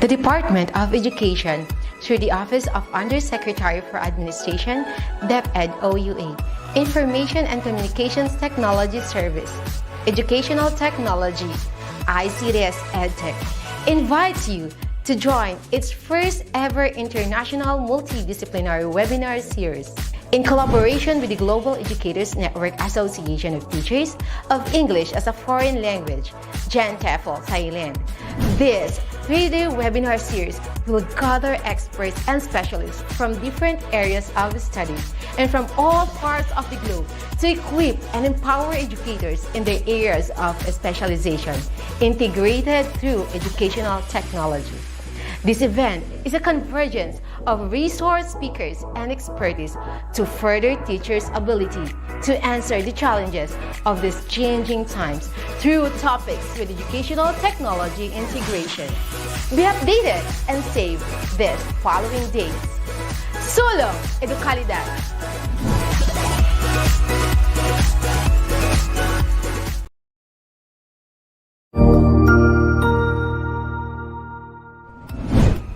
The Department of Education, through the Office of Undersecretary for Administration, DepEd OUA, Information and Communications Technology Service, Educational Technology, ICTS Edtech, invites you to join its first ever international multidisciplinary webinar series in collaboration with the Global Educators Network Association of Teachers of English as a Foreign Language, GenTEFL, Thailand. This 3-day webinar series will gather experts and specialists from different areas of study and from all parts of the globe to equip and empower educators in their areas of specialization, integrated through educational technology. This event is a convergence of resource speakers and expertise to further teachers' ability to answer the challenges of these changing times through topics with educational technology integration. Be updated and save this following days. Solo Educalidad!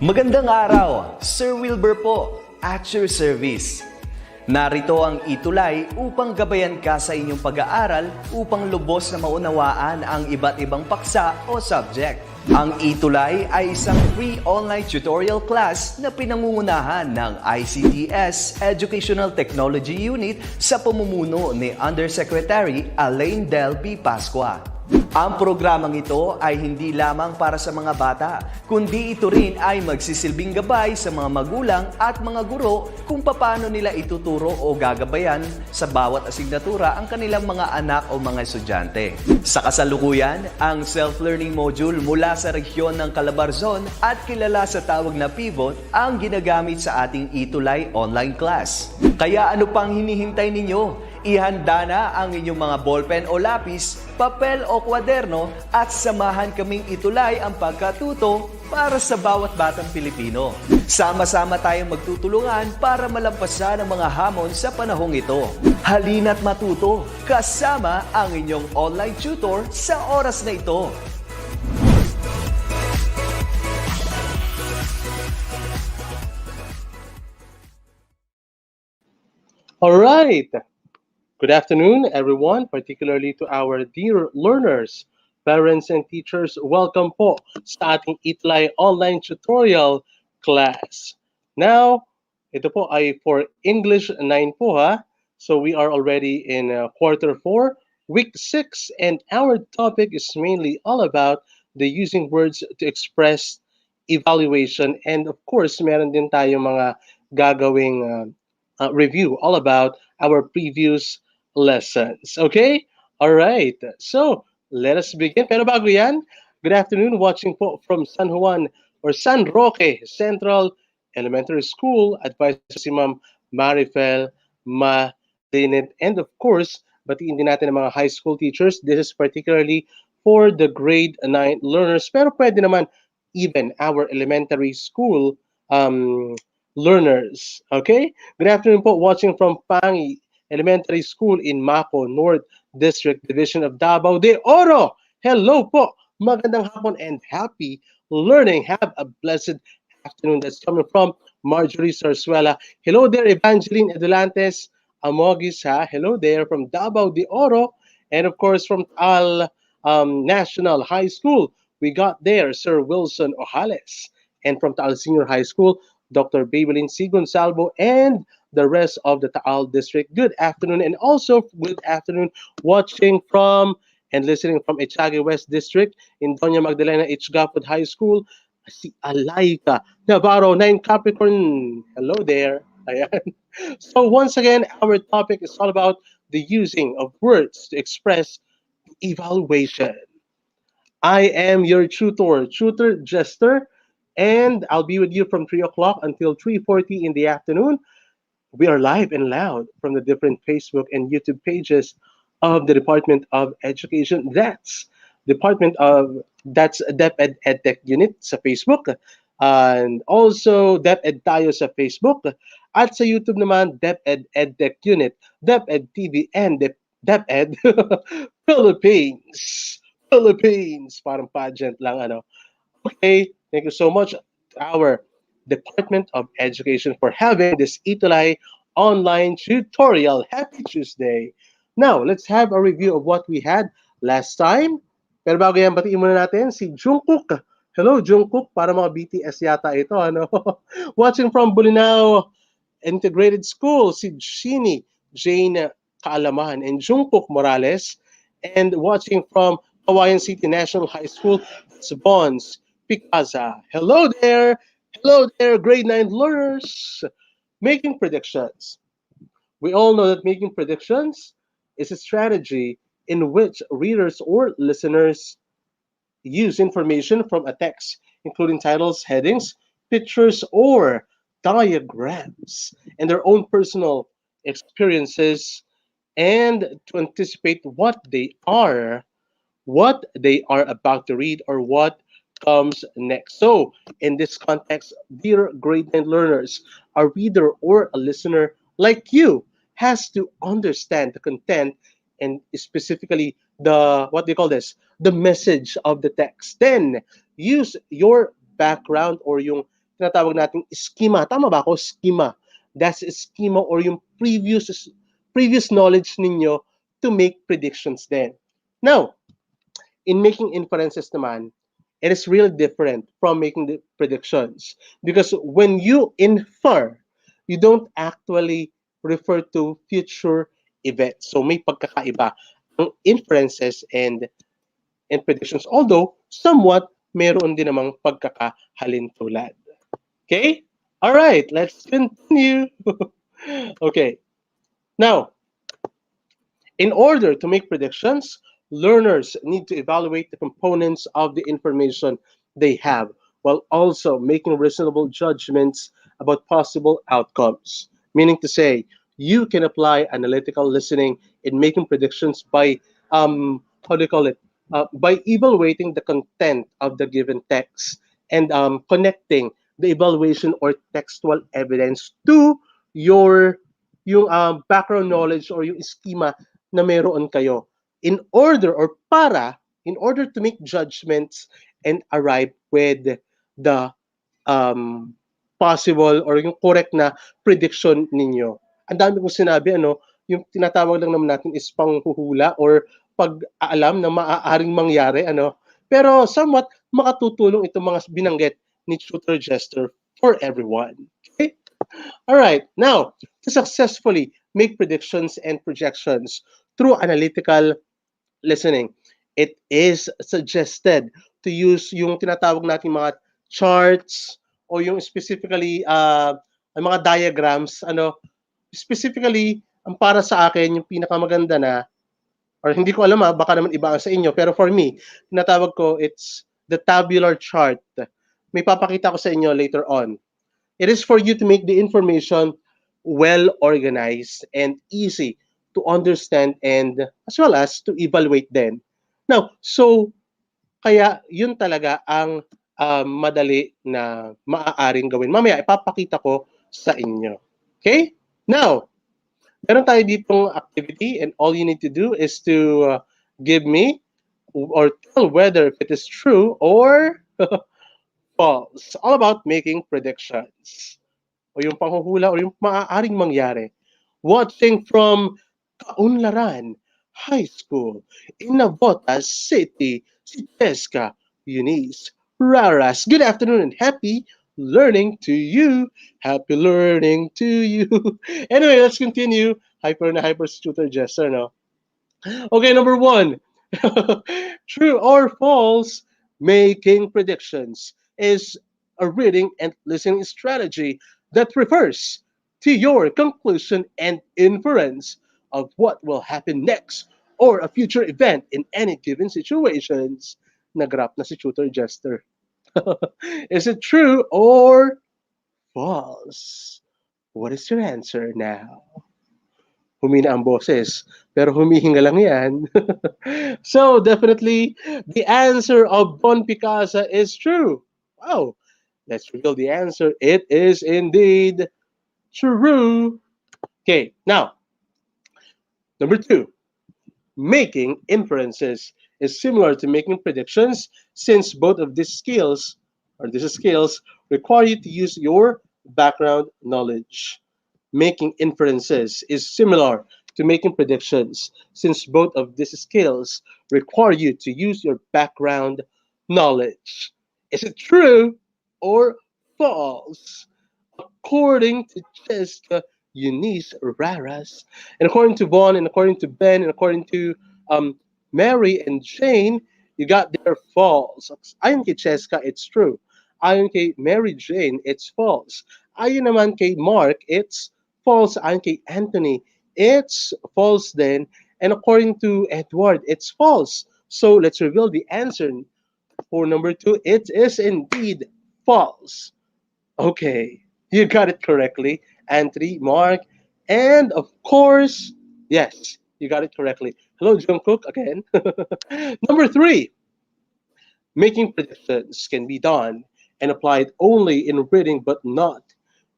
Magandang araw, Sir Wilbur po, at your service. Narito ang ETUlay upang gabayan ka sa inyong pag-aaral upang lubos na maunawaan ang iba't ibang paksa o subject. Ang ETUlay ay isang free online tutorial class na pinangungunahan ng ICTS Educational Technology Unit sa pamumuno ni Undersecretary Elaine Del B. Pascua. Ang programang ito ay hindi lamang para sa mga bata, kundi ito rin ay magsisilbing gabay sa mga magulang at mga guro kung paano nila ituturo o gagabayan sa bawat asignatura ang kanilang mga anak o mga estudyante. Sa kasalukuyan, ang self-learning module mula sa rehiyon ng Calabarzon at kilala sa tawag na pivot ang ginagamit sa ating ETUlay online class. Kaya ano pang hinihintay ninyo? Ihanda na ang inyong mga ballpen o lapis, papel o kwaderno at samahan kaming itulay ang pagkatuto para sa bawat batang Pilipino. Sama-sama tayong magtutulungan para malampasan ang mga hamon sa panahong ito. Halina't matuto kasama ang inyong online tutor sa oras na ito. All right. Good afternoon, everyone, particularly to our dear learners, parents, and teachers. Welcome po sa ating ETUlay online tutorial class. Now, ito po ay for English 9 po ha. So we are already in quarter 4, week 6, and our topic is mainly all about the using words to express evaluation. And of course, meron din tayong mga gagawing review all about our previous lessons. Okay? All right. So, let us begin. Pero bago yan, good afternoon, watching po from San Juan or San Roque Central Elementary School. Advised si Ma'am Marifel Malinit. And of course, batiin din natin ang mga high school teachers. This is particularly for the grade 9 learners. Pero pwede naman even our elementary school learners. Okay? Good afternoon po, watching from Pangi Elementary School in Mako North District Division of Davao de Oro. Hello po. Magandang hapon and happy learning. Have a blessed afternoon. That's coming from Marjorie Sarsuela. Hello there, Evangeline Edulantes Amogis. Hello there from Davao de Oro. And of course from Al National High School, we got there Sir Wilson Ojales. And from Taal Senior High School, Dr. Babylin C. Gonsalvo and the rest of the Taal District. Good afternoon, and also good afternoon watching from and listening from Echage West District in Doña Magdalena H. Gapod High School. Si Alaika Navarro, 9 Capricorn. Hello there. Ayan. So once again, our topic is all about the using of words to express evaluation. I am your tutor Jester, and I'll be with you from 3 o'clock until 3:40 in the afternoon. We are live and loud from the different Facebook and YouTube pages of the Department of Education. That's DepEd Edtech Unit sa Facebook, and also DepEd tayo sa Facebook, at sa YouTube naman DepEd Edtech Unit, DepEd TV, and DepEd Philippines. Parang pageant lang ano. Okay, Thank you so much to our Department of Education for having this ETUlay online tutorial. Happy Tuesday! Now, let's have a review of what we had last time. Pero bago yan, batiin muna natin si Jungkook. Hello, Jungkook. Para mga BTS yata ito. Ano? Watching from Bolinao Integrated School, si Jeannie Jane Kaalaman and Jungkook Morales. And watching from Hawaiian City National High School, it's Bonds Picasa. Hello there! Hello there, grade 9 learners! Making predictions. We all know that making predictions is a strategy in which readers or listeners use information from a text, including titles, headings, pictures, or diagrams, and their own personal experiences, and to anticipate what they are about to read or what comes next. So, in this context, dear grade 9 learners, a reader or a listener like you has to understand the content and specifically the what do you call this? The message of the text. Then use your background or yung tinatawag nating schema. Tama ba ako? Schema. That's a schema or yung previous knowledge ninyo to make predictions then. Now, in making inferences naman, it is really different from making the predictions. Because when you infer, you don't actually refer to future events. So may pagkakaiba ang inferences and predictions. Although, somewhat, meron din namang pagkakahalintulad. Okay? All right, let's continue. Okay. Now, in order to make predictions, learners need to evaluate the components of the information they have while also making reasonable judgments about possible outcomes. Meaning to say, you can apply analytical listening in making predictions by, how do you call it? By evaluating the content of the given text and connecting the evaluation or textual evidence to yung background knowledge or yung schema na meron kayo in order to make judgments and arrive with the um, possible or yung correct na prediction ninyo. Ang dami kong sinabi, yung tinatawag lang naman natin is panghuhula or pag-aalam na maaaring mangyari, Pero somewhat makatutulong itong mga binanggit ni Tutor Jester for everyone. Okay? All right. Now, to successfully make predictions and projections through analytical listening, it is suggested to use yung tinatawag nating mga charts o yung specifically ang mga diagrams, specifically ang para sa akin yung pinakamaganda na or hindi ko alam baka naman iba ang sa inyo, pero for me, tinatawag ko it's the tabular chart. May papakita ko sa inyo later on. It is for you to make the information well organized and easy to understand and as well as to evaluate then. Now, so kaya yun talaga ang madali na maaaring gawin. Mamaya ipapakita ko sa inyo. Okay? Now, meron tayo ditong activity and all you need to do is to give me or tell whether if it is true or false. All about making predictions. O yung panghuhula o yung maaaring mangyari. Watching from Kaunlaran High School in Navotas City, si Jessica Eunice Raras. Good afternoon and happy learning to you. Happy learning to you. Anyway, let's continue. Hyper na hyper si Tutor Jester, no? Okay, number 1. True or false, making predictions is a reading and listening strategy that refers to your conclusion and inference of what will happen next or a future event in any given situations. Nagrap na si Tutor Jester. Is it true or false? What is your answer now? Humina ang boses, pero humihinga lang yan. So, definitely, the answer of Bon Picasa is true. Wow. Let's reveal the answer. It is indeed true. Okay, now, number 2. Making inferences is similar to making predictions since both of these skills or these skills require you to use your background knowledge. Making inferences is similar to making predictions, since both of these skills require you to use your background knowledge. Is it true or false? According to Jessica, Eunice, Raras, and according to Vaughn, and according to Ben, and according to um, Mary and Jane, you got their false. Ayon kay Jessica, it's true. Ayon kay Mary Jane, it's false. Ayon naman kay Mark, it's false. Ayon kay Anthony, it's false then. And according to Edward, it's false. So let's reveal the answer for number two. It is indeed false. Okay, you got it correctly. Anthony, Mark, and of course, yes, you got it correctly. Hello, Jungkook again. Number three, making predictions can be done and applied only in reading but not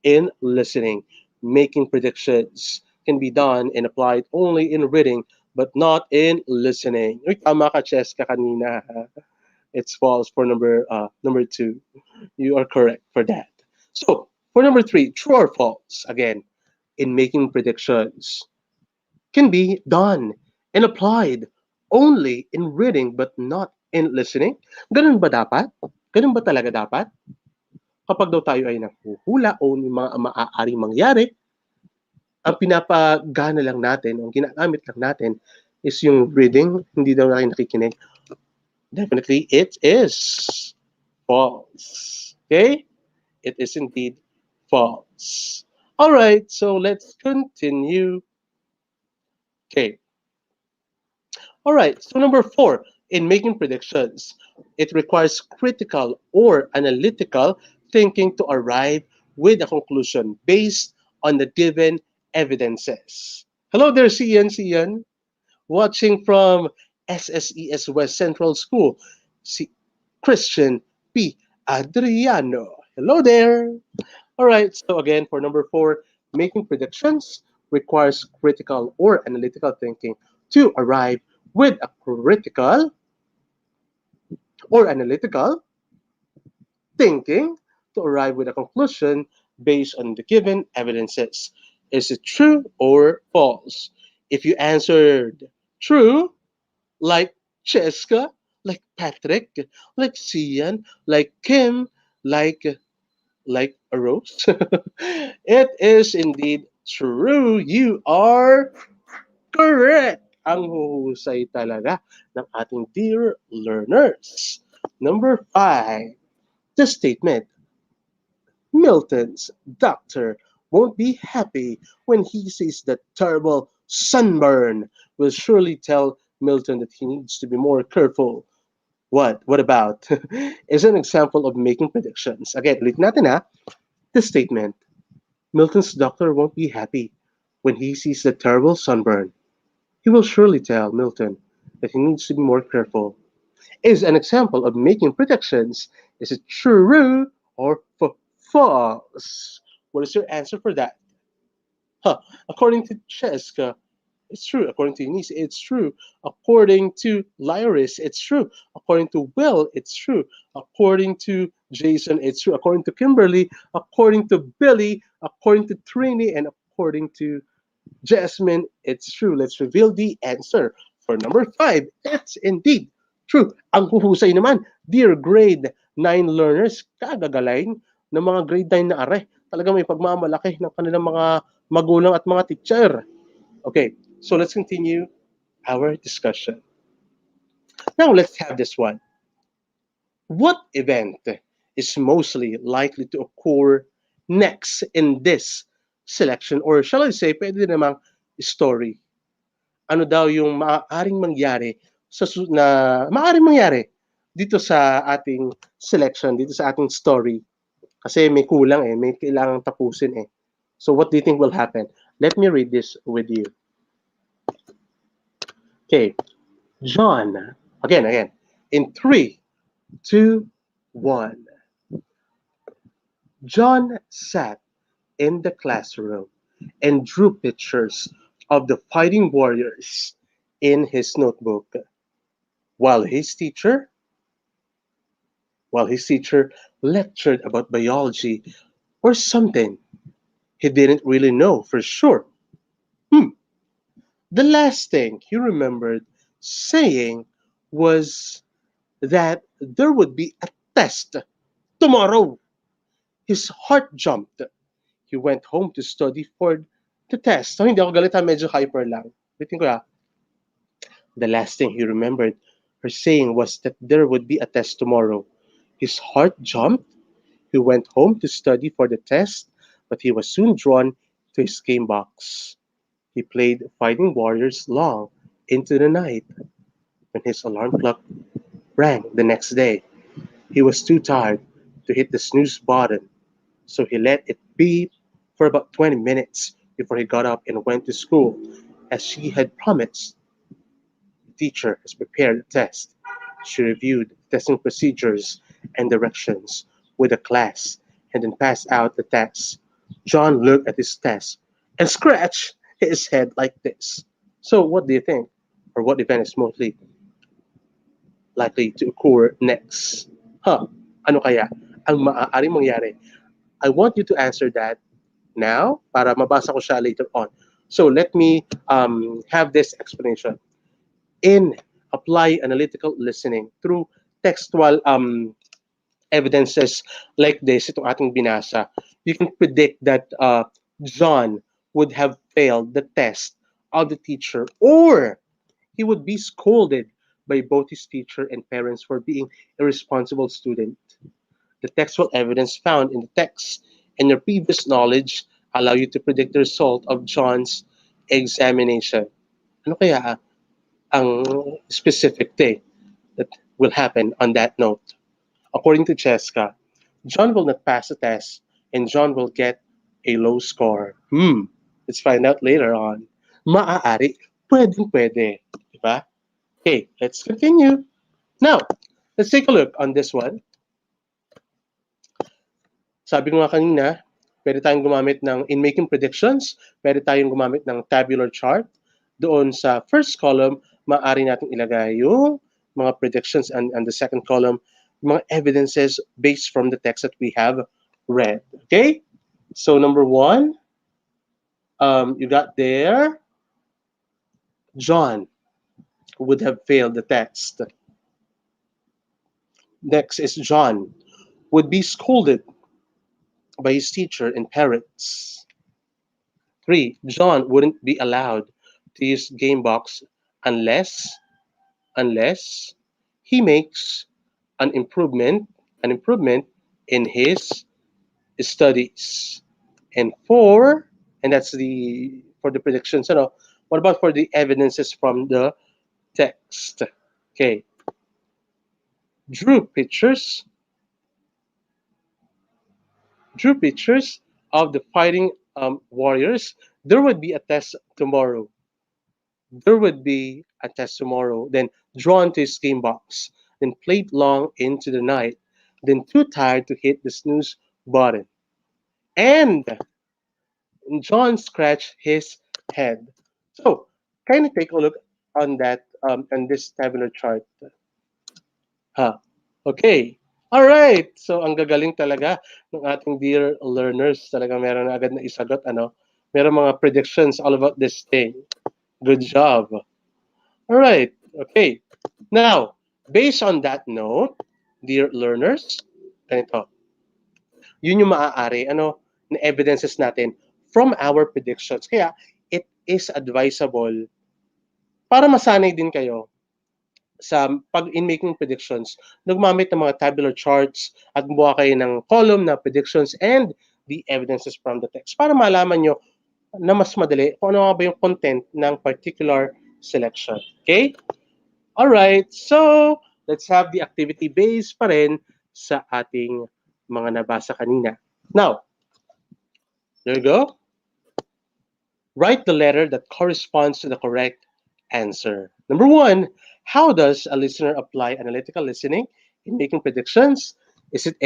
in listening. Making predictions can be done and applied only in reading but not in listening. Uy, tama ka, Cheska, kanina. Ha? It's false for number two. You are correct for that. So, for number three, true or false, again, in making predictions, can be done and applied only in reading but not in listening. Ganun ba dapat? Ganun ba talaga dapat? Kapag daw tayo ay nanghuhula o yung mga maaaring mangyari, ang pinapagana lang natin, ang ginagamit lang natin is yung reading, hindi daw natin nakikinig. Definitely, it is false. Okay? It is indeed false. All right, so let's continue. Okay. All right, so number four, in making predictions, it requires critical or analytical thinking to arrive with a conclusion based on the given evidences. Hello there, Sian. Watching from SSES West Central School, si Christian P. Adriano. Hello there. All right, so again, for number four, making predictions requires critical or analytical thinking to arrive with a critical or analytical thinking to arrive with a conclusion based on the given evidences. Is it true or false? If you answered true, like Cheska, like Patrick, like Sian, like Kim, like a rose, it is indeed true. You are correct. Ang huhusay talaga ng ating dear learners. Number five, the statement, Milton's doctor won't be happy when he sees that terrible sunburn, will surely tell Milton that he needs to be more careful. What about? Is an example of making predictions. Again, ulit natin ha. The statement, Milton's doctor won't be happy when he sees the terrible sunburn. He will surely tell Milton that he needs to be more careful. Is an example of making predictions. Is it true or false? What is your answer for that? According to Cheska, it's true. According to Eunice, it's true. According to Lyris, it's true. According to Will, it's true. According to Jason, it's true. According to Kimberly, according to Billy, according to Trini, and according to Jasmine, it's true. Let's reveal the answer. For number five, it's indeed true. Ang huhusay naman, dear grade 9 learners, kagagalain ng mga grade 9 na are. Talagang may pagmamalaki ng kanilang mga magulang at mga teacher. Okay, so let's continue our discussion. Now let's have this one. What event is mostly likely to occur next in this selection? Or shall I say, pwede namang story. Ano daw yung maaaring mangyari maaaring mangyari dito sa ating selection, dito sa ating story. Kasi may kulang may kailangang tapusin So what do you think will happen? Let me read this with you. Okay, John, again, in 3, 2, 1. John sat in the classroom and drew pictures of the fighting warriors in his notebook, while his teacher lectured about biology or something. He didn't really know for sure. Hmm. The last thing he remembered saying was that there would be a test tomorrow. His heart jumped. He went home to study for the test. So, hindi ako galit ha, medyo hyper lang. Bitin ko ha. The last thing he remembered her saying was that there would be a test tomorrow. His heart jumped. He went home to study for the test, but he was soon drawn to his game box. He played Fighting Warriors long into the night. When his alarm clock rang the next day, he was too tired to hit the snooze button, so he let it beep for about 20 minutes before he got up and went to school. As she had promised, the teacher has prepared a test. She reviewed testing procedures and directions with the class and then passed out the test. John looked at his test and scratched his head like this. So, what do you think? Or what event is mostly likely to occur next? Ano kaya ang maaaring mangyari? I want you to answer that now para mabasa ko siya later on. So, let me have this explanation. In apply analytical listening through textual evidences like this, itong ating binasa, you can predict that John would have failed the test of the teacher, or he would be scolded by both his teacher and parents for being a responsible student. The textual evidence found in the text and your previous knowledge allow you to predict the result of John's examination. Ano kaya ang specific thing that will happen on that note? According to Cheska, John will not pass the test and John will get a low score. Let's find out later on. Maaari, pwedeng pwede. Diba? Okay, let's continue. Now, let's take a look on this one. Sabi ko nga kanina, pwede tayong gumamit ng, in making predictions, pwede tayong gumamit ng tabular chart. Doon sa first column, maaari natin ilagay yung mga predictions, and the second column, mga evidences based from the text that we have read. Okay? So number one, you got there, John would have failed the test. Next is John would be scolded by his teacher and parents. 3, John wouldn't be allowed to use game box unless he makes an improvement in his studies. And 4, and that's the for the predictions. What about for the evidences from the text? Okay. Drew pictures of the fighting warriors. There would be a test tomorrow. Then drawn to his game box. Then played long into the night. Then too tired to hit the snooze button. And John scratched his head. So, kind of take a look on that on this tabular chart. Okay. All right. So, ang gagaling talaga ng ating dear learners. Talaga meron na agad na isagot. Meron mga predictions all about this thing. Good job. All right. Okay. Now, based on that note, dear learners, ganito. Yun yung maaari, na evidences natin from our predictions. Kaya, it is advisable para masanay din kayo sa in making predictions, nagmamit ng mga tabular charts at gumawa kayo ng column na predictions and the evidences from the text para malaman nyo na mas madali kung ano ba yung content ng particular selection. Okay? Alright, so let's have the activity base pa rin sa ating mga nabasa kanina. Now, there you go. Write the letter that corresponds to the correct answer. Number 1, how does a listener apply analytical listening in making predictions? Is it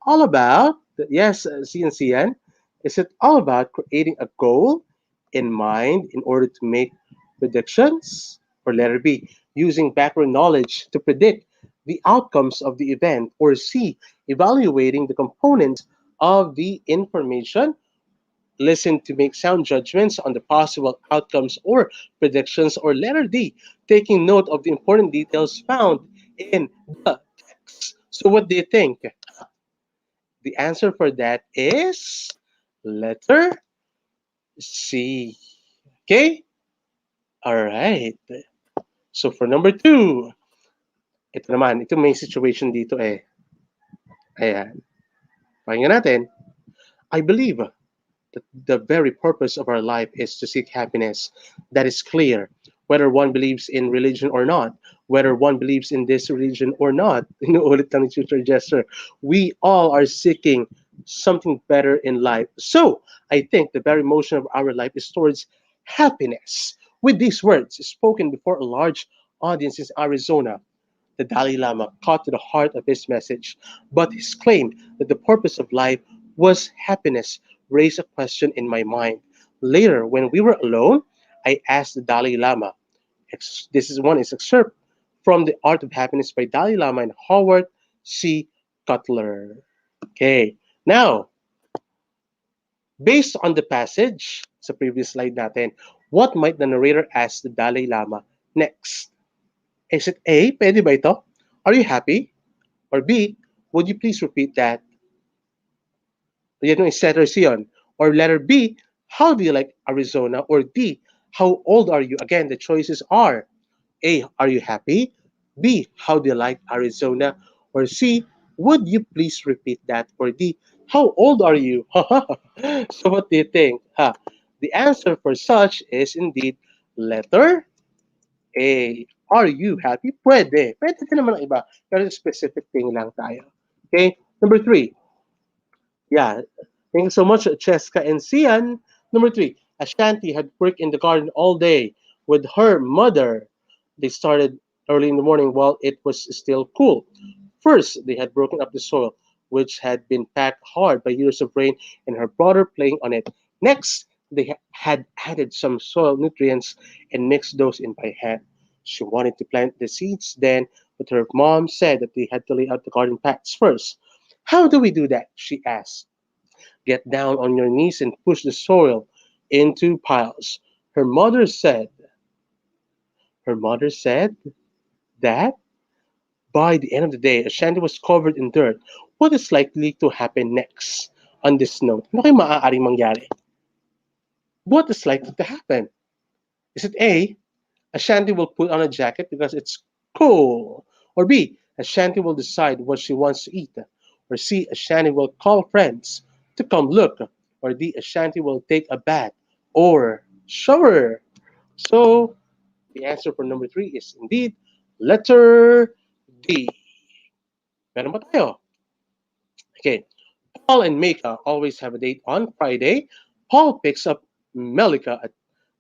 all about, yes, C and CN, is it all about creating a goal in mind in order to make predictions? Or letter B, using background knowledge to predict the outcomes of the event, or C, evaluating the components of the information. Listen to make sound judgments on the possible outcomes or predictions, or letter D, taking note of the important details found in the text. So what do you think? The answer for that is letter C. Okay? All right. So for number two, ito naman, ito may situation dito eh. Ayan. Pakinggan natin. I believe that the very purpose of our life is to seek happiness. That is clear. Whether one believes in religion or not, whether one believes in this religion or not, inuulit lang ni Tutor Jester, we all are seeking something better in life. So, I think the very motion of our life is towards happiness. With these words, spoken before a large audience in Arizona, the Dalai Lama caught to the heart of his message, but his claim that the purpose of life was happiness raised a question in my mind. Later, when we were alone, I asked the Dalai Lama. This is one is excerpt from The Art of Happiness by Dalai Lama and Howard C. Cutler. Okay, now, based on the passage sa previous slide natin, what might the narrator ask the Dalai Lama next? Is it A, pwede ba ito? Are you happy? Or B, would you please repeat that? Yan yung letter C yun. Or letter B, how do you like Arizona? Or D, how old are you? Again, the choices are A, are you happy? B, how do you like Arizona? Or C, would you please repeat that? Or D, how old are you? So what do you think? The answer for such is indeed letter A. Are you happy? Pwede. Pwede din naman ang iba. Pero specific thing lang tayo. Okay? Number three. Yeah. Thank you so much, Cheska and Sian. Number three. Ashanti had worked in the garden all day with her mother. They started early in the morning while it was still cool. First, they had broken up the soil, which had been packed hard by years of rain and her brother playing on it. Next, they had added some soil nutrients and mixed those in by hand. She wanted to plant the seeds then, but her mom said that they had to lay out the garden paths first. How do we do that? She asked. Get down on your knees and push the soil into piles. Her mother said. Her mother said that by the end of the day, Ashanti was covered in dirt. What is likely to happen next on this note? Ano kayo maaaring mangyari? What is likely to happen? Is it A, Ashanti will put on a jacket because it's cool? Or B, Ashanti will decide what she wants to eat? Or C, Ashanti will call friends to come look? Or D, Ashanti will take a bath or shower? So, the answer for number three is indeed letter D. Meron ba tayo? Okay. Paul and Mika always have a date on Friday. Paul picks up Melika at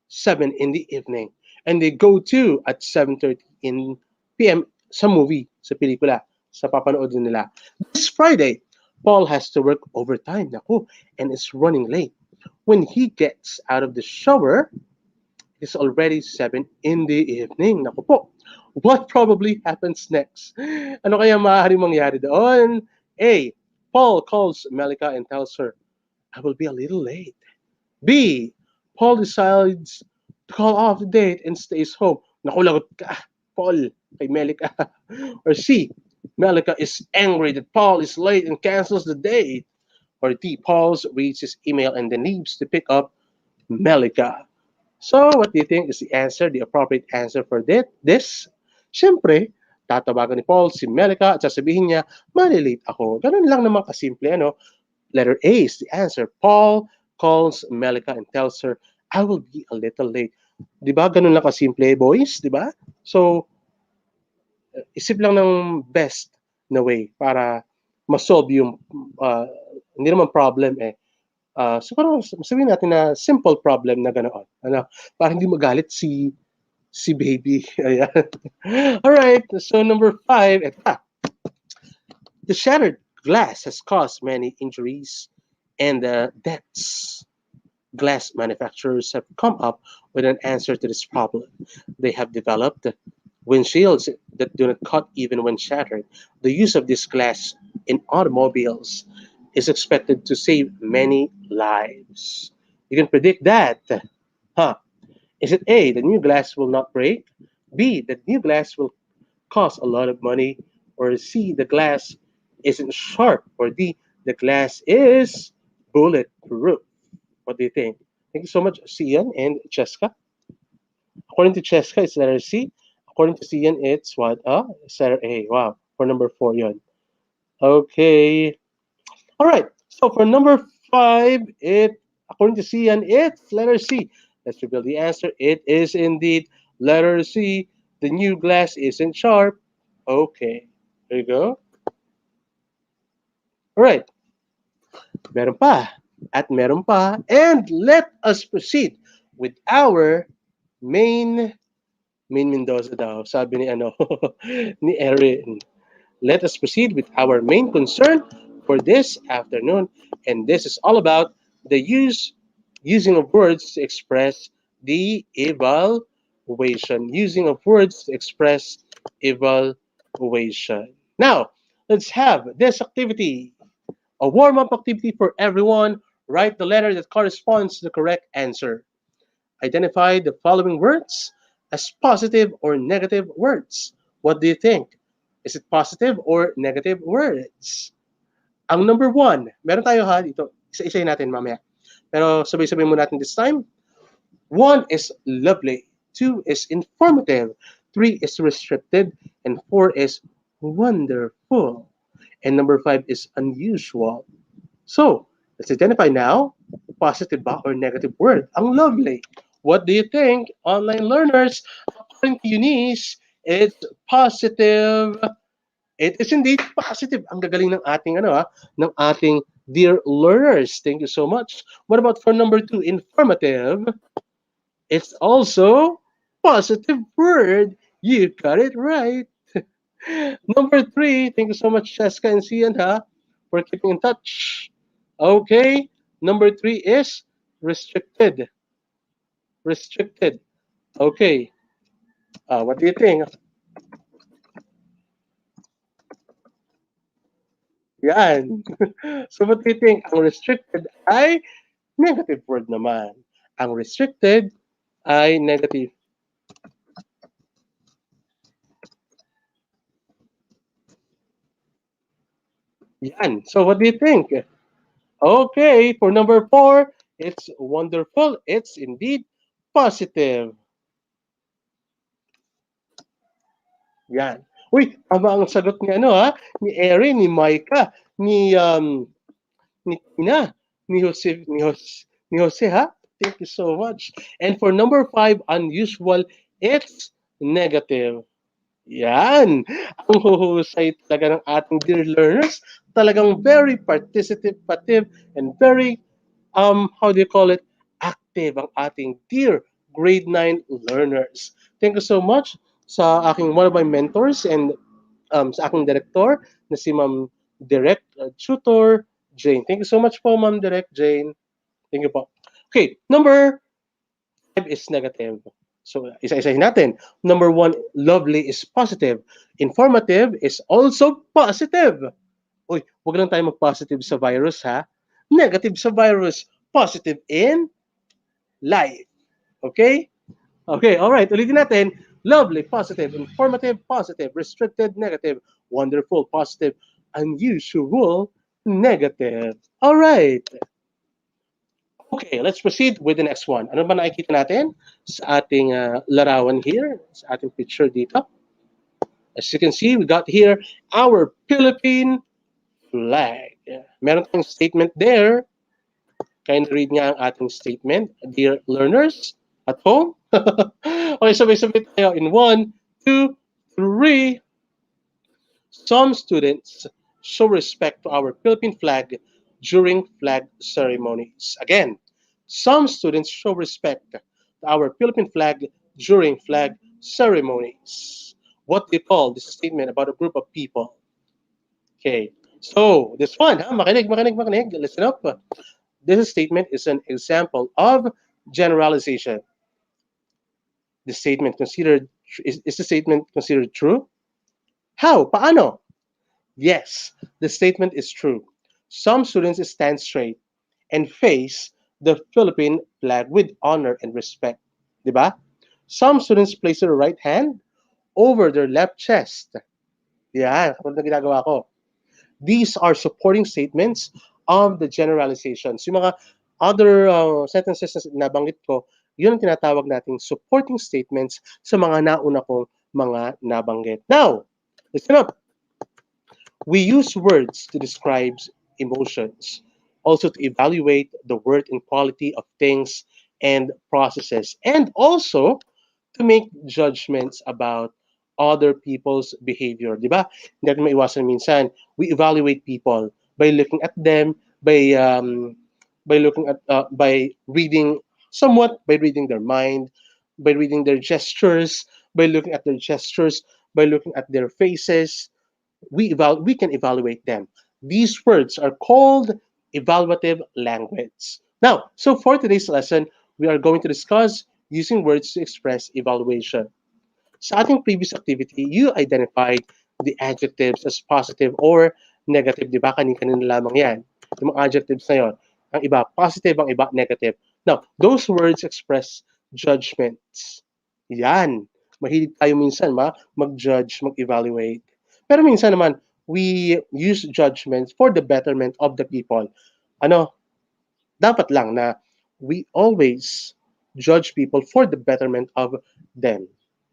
7 in the evening. And they go to at 7:30 in p.m. sa movie, sa pelikula, sa papanood nila. This Friday, Paul has to work overtime, naku, and is running late. When he gets out of the shower, it's already 7 in the evening. Naku po. What probably happens next? Ano kaya maaaring mangyari doon? A, Paul calls Melika and tells her, I will be a little late. B, Paul decides to call off the date and stays home. Naku, lagot ka, Paul, kay Melika. Or C, Melika is angry that Paul is late and cancels the date. Or D, Paul reads his email and then leaves to pick up Melika. So, what do you think is the answer, the appropriate answer for this? Siyempre, tatawagan ni Paul si Melika at sasabihin niya, malilate ako. Ganun lang naman kasimple, ano? Letter A is the answer. Paul calls Melika and tells her, I will be a little late. Di ba? Ganun lang kasimple, boys. Di ba? So, isip lang ng best na way para ma-solve yung, hindi naman problem eh. Siguro sabihin natin na simple problem na ganoon. Ano, para hindi magalit si baby. Ayan. All right. So number 5, the shattered glass has caused many injuries and deaths. Glass manufacturers have come up with an answer to this problem. They have developed windshields that do not cut even when shattered. The use of this glass in automobiles is expected to save many lives. You can predict that. Huh? Is it A, the new glass will not break? B, the new glass will cost a lot of money? Or C, the glass isn't sharp? Or D, the glass is bulletproof? What do you think? Thank you so much, Cian and Cheska. According to Cheska, it's letter C. According to Cian, it's what? It's letter A. Wow. For number 4, yun. Okay. All right. So for number 5, according to Cian, it's letter C. Let's reveal the answer. It is indeed letter C. The new glass isn't sharp. Okay. There you go. All right. Meron pa. At meron pa. And let us proceed with our main Mendoza daw. Sabi ni ni Erin. Let us proceed with our main concern for this afternoon. And this is all about the using of words to express the evaluation. Using of words to express evaluation. Now, let's have this activity. A warm-up activity for everyone. Write the letter that corresponds to the correct answer. Identify the following words as positive or negative words. What do you think? Is it positive or negative words? Ang number 1, meron tayo ha dito. Isa-isayin natin mamaya. Pero sabay-sabay muna natin this time. 1 is lovely. 2 is informative. 3 is restricted. And 4 is wonderful. And number 5 is unusual. So, let's identify now, positive ba or negative word. Ang lovely. What do you think, online learners? According to Eunice, it's positive. It is indeed positive. Ang gagaling ng ating ng ating dear learners. Thank you so much. What about for number 2, informative? It's also positive word. You got it right. Number 3, thank you so much, Cheska and Cian, for keeping in touch. Okay, number 3 is restricted. Restricted. Okay. What do you think? Yan. So what do you think? Ang restricted ay negative word naman. Ang restricted ay negative. Yan. So what do you think? Okay, for number 4, it's wonderful. It's indeed positive. Yan. Uy, tama ang sagot ni ni Erin, ni Micah, ni Tina, ni Jose, ha? Thank you so much. And for number 5, unusual, it's negative. Yan. Ang huhusay talaga ng ating dear learners. Talagang very participative and very, how do you call it, active ang ating dear grade 9 learners. Thank you so much sa aking one of my mentors and sa aking director na si Ma'am Direct Tutor Jane. Thank you so much po, Ma'am Direct Jane. Thank you po. Okay, number 5 is negative. So, isa-isahin natin. Number 1, lovely is positive. Informative is also positive. Uy, huwag lang tayo mag-positive sa virus, ha? Negative sa virus. Positive in life. Okay? Okay, alright. Ulitin natin. Lovely, positive. Informative, positive. Restricted, negative. Wonderful, positive. Unusual, negative. Alright. Okay, let's proceed with the next one. Ano ba nakikita natin sa ating larawan here, sa ating picture dito? As you can see, we got here our Philippine flag. Meron tayong statement there. Kaya na-read nga ang ating statement, dear learners at home. Okay, sabay-sabay tayo in 1, 2, 3. Some students show respect to our Philippine flag during flag ceremonies. Again, some students show respect to our Philippine flag during flag ceremonies. What do you call this statement about a group of people? Okay, so this one, makinig. Listen up. This statement is an example of generalization. The statement considered Is the statement considered true? How? Paano? Yes, the statement is true. Some students stand straight and face the Philippine flag with honor and respect. Diba? Some students place their right hand over their left chest. Yan, kapag na ginagawa ko. These are supporting statements of the generalizations. Yung mga other sentences na nabanggit ko, yun ang tinatawag nating supporting statements sa mga nauna kong mga nabanggit. Now, listen up. We use words to describe emotions, also to evaluate the worth and quality of things and processes, and also to make judgments about other people's behavior. Di ba? Hindi natin maiwasan minsan. We evaluate people by looking at them, by reading somewhat, by reading their mind, by reading their gestures, by looking at their gestures, by looking at their faces. We can evaluate them. These words are called evaluative language. Now, so for today's lesson, we are going to discuss using words to express evaluation. Sa ating previous activity, you identified the adjectives as positive or negative. Di ba? Kanina lamang yan. Yung mga adjectives na yun. Ang iba positive, ang iba negative. Now, those words express judgments. Yan. Mahilig tayo minsan mag-judge, mag-evaluate. Pero minsan naman, we use judgments for the betterment of the people. Dapat lang na we always judge people for the betterment of them.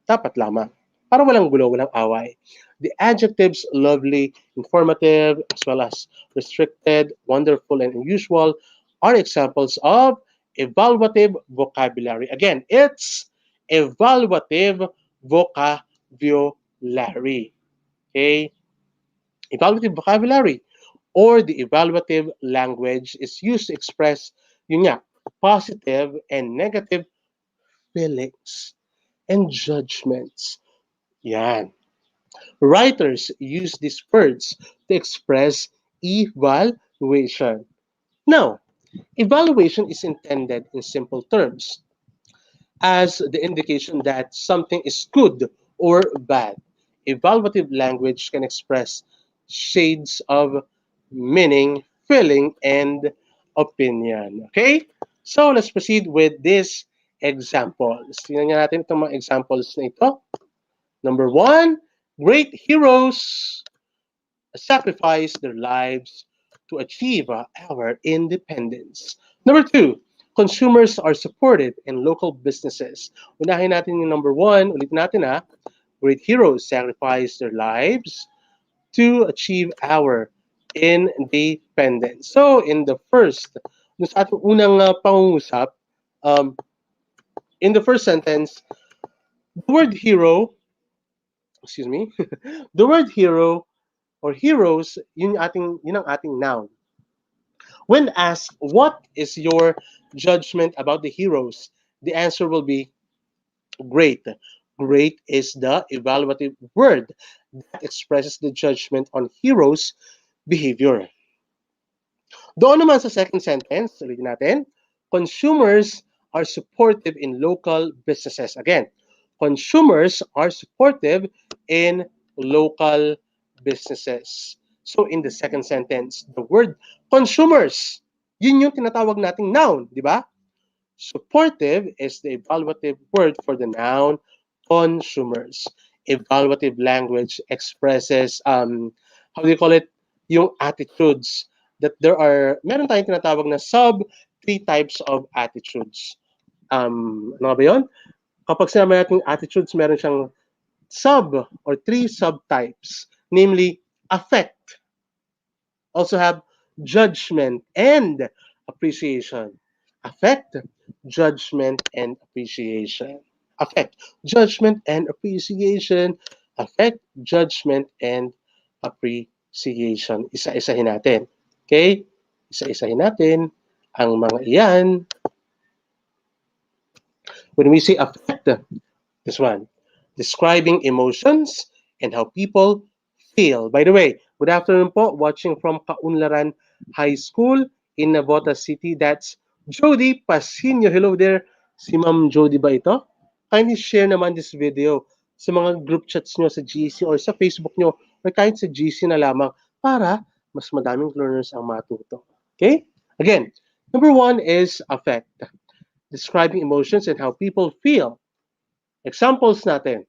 Dapat lamang. Para walang gulo, walang away. The adjectives lovely, informative, as well as restricted, wonderful, and unusual are examples of evaluative vocabulary. Again, it's evaluative vocabulary. Okay? Evaluative vocabulary or the evaluative language is used to express yun nga, positive and negative feelings and judgments. Yan. Writers use these words to express evaluation. Now, evaluation is intended in simple terms as the indication that something is good or bad. Evaluative language can express shades of meaning, feeling, and opinion. Okay? So, let's proceed with this examples. Tingnan natin itong mga examples na ito. Number 1, great heroes sacrifice their lives to achieve our independence. Number 2, consumers are supported in local businesses. Unahin natin yung number 1. Ulit natin Great heroes sacrifice their lives to achieve our independence. So, in the first, sa ating unang pangungusap, in the first sentence, the word hero, the word hero or heroes, yun ang ating noun. When asked, what is your judgment about the heroes? The answer will be great. Great is the evaluative word that expresses the judgment on heroes' behavior. Doon naman sa second sentence, ulitin natin, consumers are supportive in local businesses. Again, consumers are supportive in local businesses. So in the second sentence, the word consumers, yun yung tinatawag nating noun, di ba? Supportive is the evaluative word for the noun consumers. Evaluative language expresses, how do you call it, yung attitudes that meron tayong tinatawag na three types of attitudes. Ano ba yun? Kapag sinabi natin attitudes, meron siyang three subtypes, namely affect, also have judgment and appreciation. Affect, judgment, and appreciation. Affect, judgment, and appreciation. Affect, judgment, and appreciation. Isa-isahin natin. Okay? Isa-isahin natin ang mga iyan. When we say affect, this one, describing emotions and how people feel. By the way, good afternoon po, watching from Kaunlaran High School in Navotas City. That's Jody Pasinio. Hello there. Si Ma'am Jody ba ito? Kindly share naman this video sa mga group chats nyo sa GC or sa Facebook nyo or kahit sa GC na lamang para mas madaming learners ang matuto. Okay? Again, number 1 is affect. Describing emotions and how people feel. Examples natin.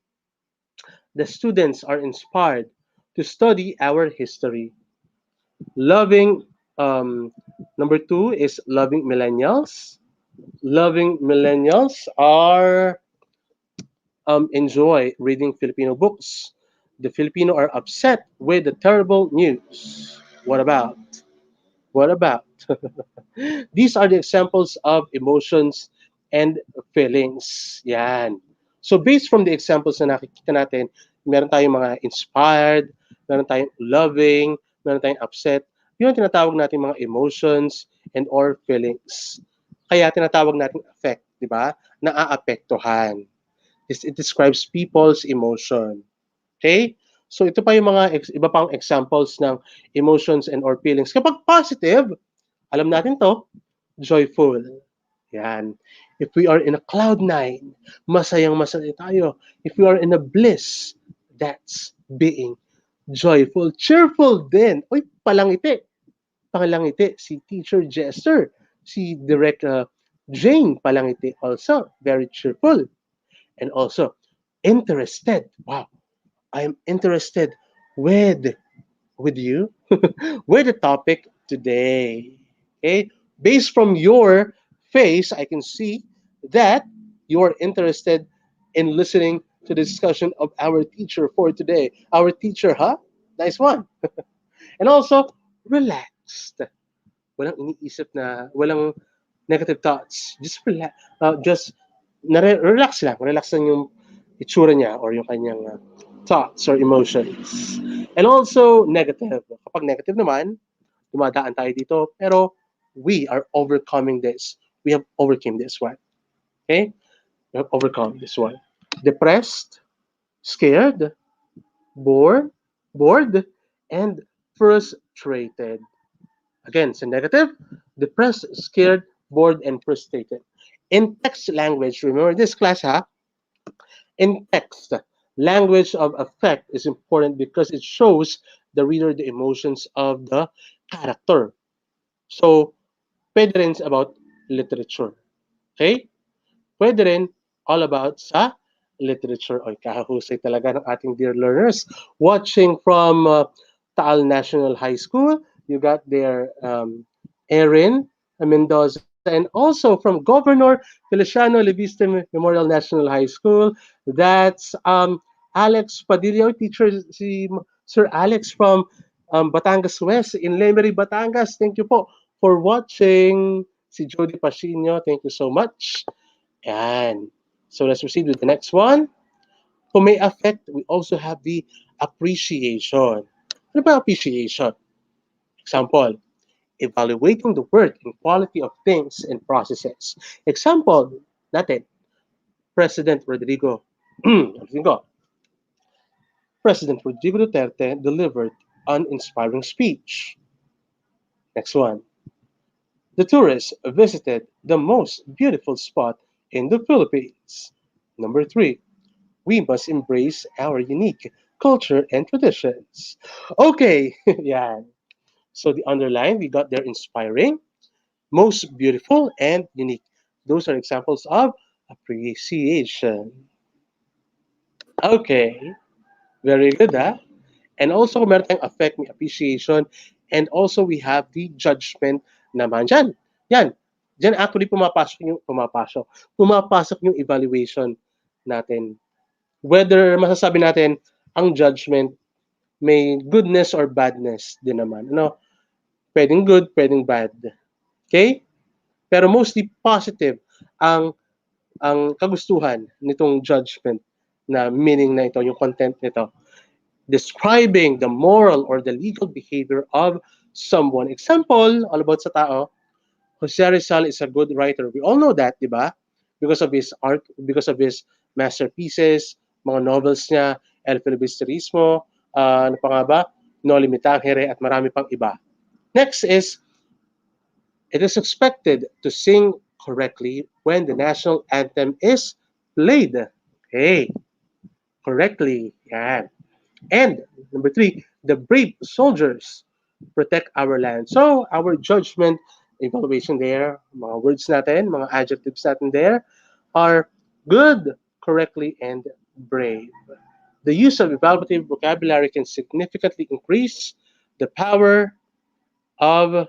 The students are inspired to study our history. Loving, number 2 is loving millennials. Loving millennials are enjoy reading Filipino books. The Filipino are upset with the terrible news. What about? What about? These are the examples of emotions and feelings. Yan. So based from the examples na nakikita natin, meron tayong mga inspired, meron tayong loving, meron tayong upset. Yun ang tinatawag natin mga emotions and or feelings. Kaya tinatawag natin affect, di ba? Naaapektuhan. It describes people's emotion. Okay? So ito pa yung mga iba pang examples ng emotions and or feelings. Kapag positive, alam natin to, joyful. Yan. If we are in a cloud nine, masayang masaya tayo. If we are in a bliss, that's being joyful. Cheerful din. Uy, palangiti. Palangiti. Si Teacher Jester. Si Direct Jane palangiti also. Very cheerful. And also, interested. Wow. I'm interested with you, with the topic today. Okay? Based from your face, I can see that you are interested in listening to the discussion of our teacher for today. Our teacher, huh? Nice one. And also, relaxed. Walang iniisip na, walang negative thoughts. Just relax. Relax lang. Relax lang yung itsura niya or yung kanyang thoughts or emotions. And also, negative. Kapag negative naman, dumadaan tayo dito. Pero we are overcoming this. We have overcome this one. Okay? We have overcome this one. Depressed, scared, bored, and frustrated. Again, so negative, depressed, scared, bored, and frustrated. In text language, remember this class, huh? In text, language of affect is important because it shows the reader the emotions of the character. So, pwede rin about literature. Okay? Pwede rin all about sa literature. Oy, kahahusay talaga ng ating dear learners. Watching from Taal National High School, you got there Erin Mendoza, and also from Governor Feliciano Leviste Memorial National High School. That's Alex Padilla, teacher si Sir Alex from Batangas West in Lemery, Batangas. Thank you po for watching. Si Jody Pasino, thank you so much. And so let's proceed with the next one. Kung may affect, we also have the appreciation. Ano ba appreciation? Example, evaluating the work and quality of things and processes. Example natin, President Rodrigo President Rodrigo Duterte delivered an inspiring speech. Next one. The tourists visited the most beautiful spot in the Philippines. Number 3. We must embrace our unique culture and traditions. Okay, yeah. So the underline, we got there inspiring, most beautiful, and unique. Those are examples of appreciation. Okay, very good, huh? And also, meron tayong affect, may appreciation, and also we have the judgment naman dyan. Yan. Dyan actually pumapasok yung evaluation natin. Whether masasabi natin ang judgment may goodness or badness din naman. Ano? Pwedeng good, pwedeng bad. Okay? Pero mostly positive ang kagustuhan nitong judgment na meaning na ito, yung content nito. Describing the moral or the legal behavior of someone. Example, all about sa tao, Jose Rizal is a good writer. We all know that, di ba? Because of his art, because of his masterpieces, mga novels niya, El Filibusterismo, ano pa nga ba? No Limitangere, at marami pang iba. Next is, it is expected to sing correctly when the national anthem is played. Okay. correctly. Yan. And number 3, the brave soldiers protect our land. So, our judgment evaluation there, mga words natin, mga adjectives natin there are good, correctly, and brave. The use of evaluative vocabulary can significantly increase the power of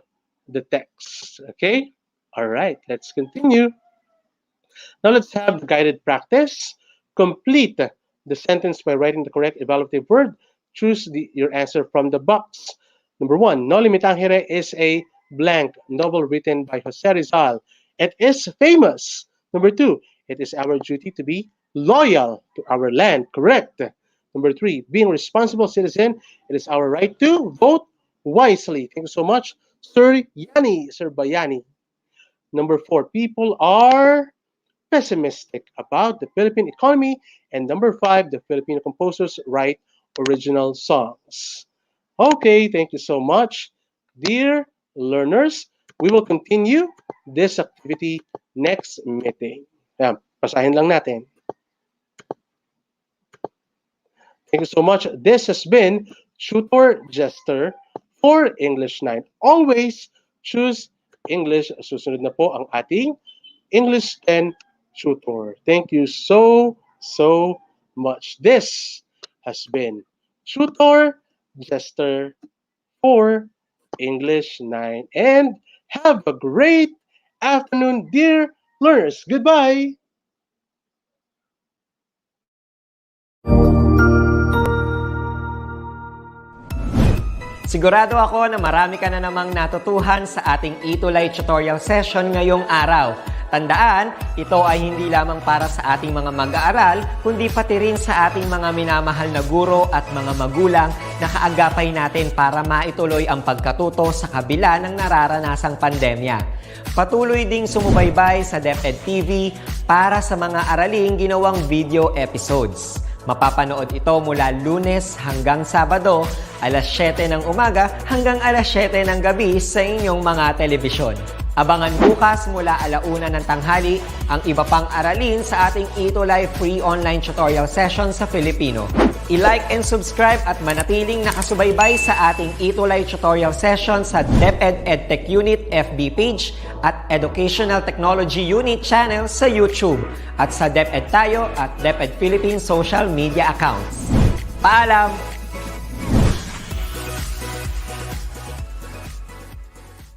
the text. Okay? All right, let's continue. Now let's have the guided practice. Complete the sentence by writing the correct evaluative word. Choose your answer from the box. Number 1, No Limitangere is a blank novel written by Jose Rizal. It is famous. Number 2, it is our duty to be loyal to our land. Correct. Number 3, being a responsible citizen, it is our right to vote wisely. Thank you so much, Sir Bayani. Number 4, people are pessimistic about the Philippine economy. And number 5, the Filipino composers write original songs. Okay, thank you so much. Dear learners, we will continue this activity next meeting. Yan, pasahin lang natin. Thank you so much. This has been Tutor Jester for English 9. Always choose English. Susunod na po ang ating English 10 tutor. Thank you so much. This has been Tutor Jester for English 9. And have a great afternoon, dear learners. Goodbye. Sigurado ako na marami ka na namang natutuhan sa ating ETUlay tutorial session ngayong araw. Tandaan, ito ay hindi lamang para sa ating mga mag-aaral, kundi pati rin sa ating mga minamahal na guro at mga magulang na kaagapay natin para maituloy ang pagkatuto sa kabila ng nararanasang pandemya. Patuloy ding sumubaybay sa DepEd TV para sa mga araling ginawang video episodes. Mapapanood ito mula Lunes hanggang Sabado, alas 7 ng umaga hanggang alas 7 ng gabi sa inyong mga telebisyon. Abangan bukas mula 1:00 ng tanghali ang iba pang aralin sa ating ETUlay free online tutorial session sa Filipino. I-like and subscribe at manatiling nakasubaybay sa ating ETUlay tutorial session sa DepEd Edtech Unit FB page at Educational Technology Unit channel sa YouTube at sa DepEd Tayo at DepEd Philippines social media accounts. Paalam!